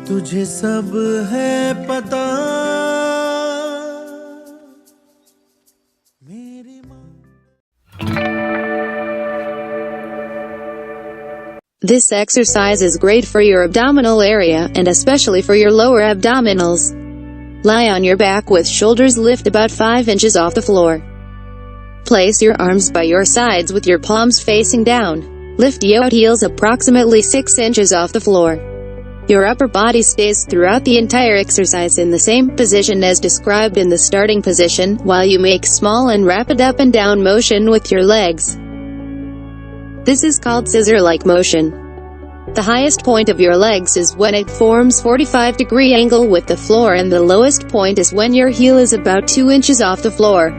तुझे सब है पता मेरी माँ। This exercise is great for your abdominal area, and especially for your lower abdominals. Lie on your back with shoulders lift about 5 inches off the floor. Place your arms by your sides with your palms facing down. Lift your heels approximately 6 inches off the floor. Your upper body stays throughout the entire exercise in the same position as described in the starting position, while you make small and rapid up and down motion with your legs. This is called scissor-like motion. The highest point of your legs is when it forms 45-degree angle with the floor, and the lowest point is when your heel is about 2 inches off the floor.